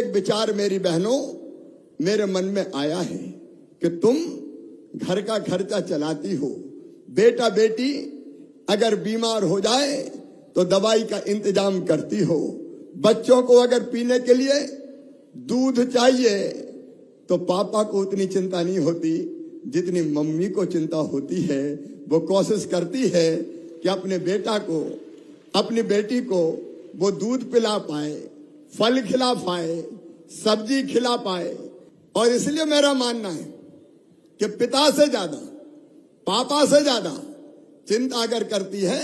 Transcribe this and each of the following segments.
एक विचार मेरी बहनों मेरे मन में आया है कि तुम घर का खर्चा चलाती हो, बेटा बेटी अगर बीमार हो जाए तो दवाई का इंतजाम करती हो, बच्चों को अगर पीने के लिए दूध चाहिए तो पापा को उतनी चिंता नहीं होती जितनी मम्मी को चिंता होती है। वो कोशिश करती है कि अपने बेटा को, अपनी बेटी को वो दूध पिला पाए, फल खिला पाए, सब्जी खिला पाए। और इसलिए मेरा मानना है कि पिता से ज्यादा, पापा से ज्यादा चिंता अगर करती है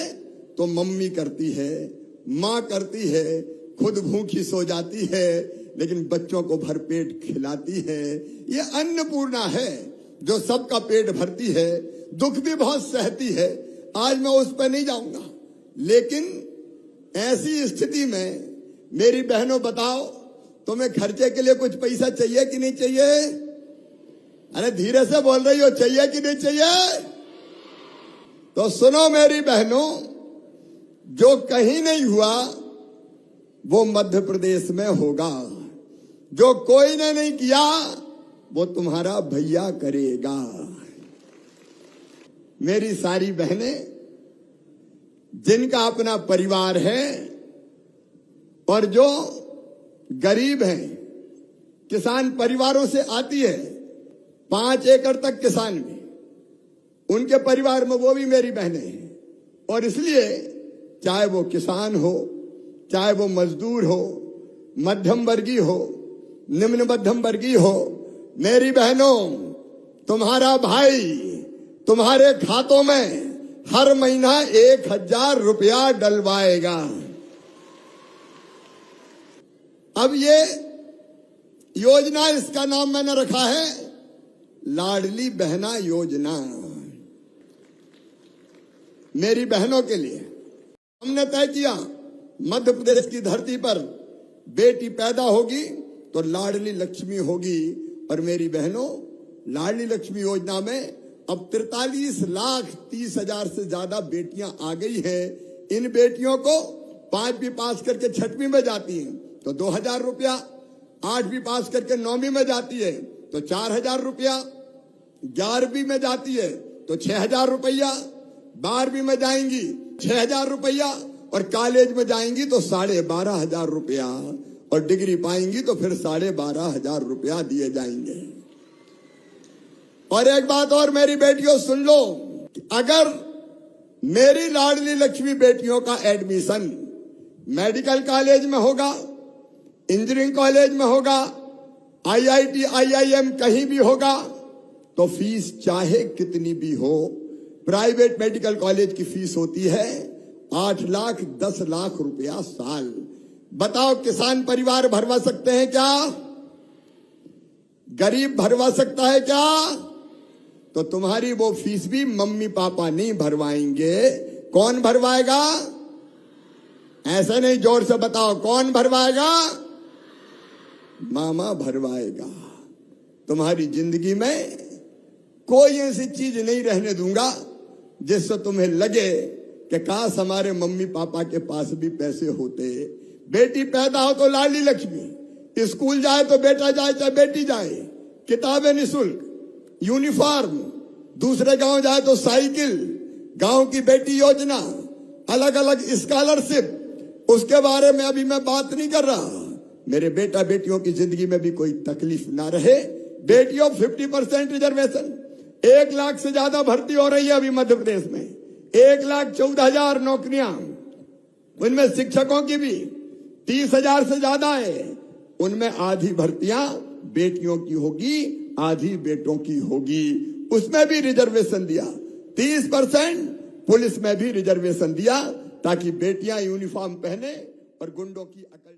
तो मम्मी करती है, माँ करती है। खुद भूखी सो जाती है लेकिन बच्चों को भरपेट खिलाती है। ये अन्नपूर्णा है जो सबका पेट भरती है, दुख भी बहुत सहती है। आज मैं उस पर नहीं जाऊंगा, लेकिन ऐसी स्थिति में मेरी बहनों बताओ, तुम्हें खर्चे के लिए कुछ पैसा चाहिए कि नहीं चाहिए? अरे धीरे से बोल रही हो, चाहिए कि नहीं चाहिए? तो सुनो मेरी बहनों, जो कहीं नहीं हुआ वो मध्य प्रदेश में होगा। जो कोई ने नहीं किया वो तुम्हारा भैया करेगा। मेरी सारी बहनें जिनका अपना परिवार है और जो गरीब हैं, किसान परिवारों से आती है, 5 एकड़ तक किसान में, उनके परिवार में वो भी मेरी बहनें हैं। और इसलिए चाहे वो किसान हो, चाहे वो मजदूर हो, मध्यम वर्गीय हो, निम्न मध्यम वर्गीय हो, मेरी बहनों तुम्हारा भाई तुम्हारे खातों में हर महीना 1000 रुपया डलवाएगा। अब ये योजना, इसका नाम मैंने रखा है लाडली बहना योजना। मेरी बहनों के लिए हमने तय किया, मध्य प्रदेश की धरती पर बेटी पैदा होगी तो लाडली लक्ष्मी होगी। और मेरी बहनों, लाडली लक्ष्मी योजना में अब 43,30,000 से ज्यादा बेटियां आ गई हैं। इन बेटियों को 5वीं पास करके 6वीं में जाती हैं तो 2000 रुपया, 8वीं पास करके 9वीं में जाती है तो 4000 रुपया, 11वीं में जाती है तो 6000 रुपया, 12वीं में जाएंगी 6000 रुपया, और कॉलेज में जाएंगी तो 12,500 रुपया, और डिग्री पाएंगी तो फिर 12,500 रुपया दिए जाएंगे। और एक बात और मेरी बेटियों सुन लो, अगर मेरी लाडली लक्ष्मी बेटियों का एडमिशन मेडिकल कॉलेज में होगा, इंजीनियरिंग कॉलेज में होगा, IIT, IIM कहीं भी होगा, तो फीस चाहे कितनी भी हो, प्राइवेट मेडिकल कॉलेज की फीस होती है 8 लाख 10 लाख रुपया साल। बताओ किसान परिवार भरवा सकते हैं क्या? गरीब भरवा सकता है क्या? तो तुम्हारी वो फीस भी मम्मी पापा नहीं भरवाएंगे। कौन भरवाएगा? ऐसे नहीं, जोर से बताओ, कौन भरवाएगा? मामा भरवाएगा। तुम्हारी जिंदगी में कोई ऐसी चीज नहीं रहने दूंगा जिससे तुम्हें लगे कि काश हमारे मम्मी पापा के पास भी पैसे होते। बेटी पैदा हो तो लाडली लक्ष्मी, स्कूल जाए तो बेटा जाए चाहे बेटी जाए, किताबें निःशुल्क, यूनिफॉर्म, दूसरे गांव जाए तो साइकिल, गांव की बेटी योजना, अलग अलग स्कॉलरशिप। उसके बारे में अभी मैं बात नहीं कर रहा। मेरे बेटा बेटियों की जिंदगी में भी कोई तकलीफ ना रहे। बेटियों 50% रिजर्वेशन, 1 लाख से ज्यादा भर्ती हो रही है अभी मध्य प्रदेश में, 1,14,000 नौकरियां, उनमें शिक्षकों की भी 30,000 से ज्यादा है। उनमें आधी भर्तियां बेटियों की होगी, आधी बेटों की होगी। उसमें भी रिजर्वेशन दिया, 30% पुलिस में भी रिजर्वेशन दिया ताकि बेटियां यूनिफॉर्म पहने और गुंडों की अकल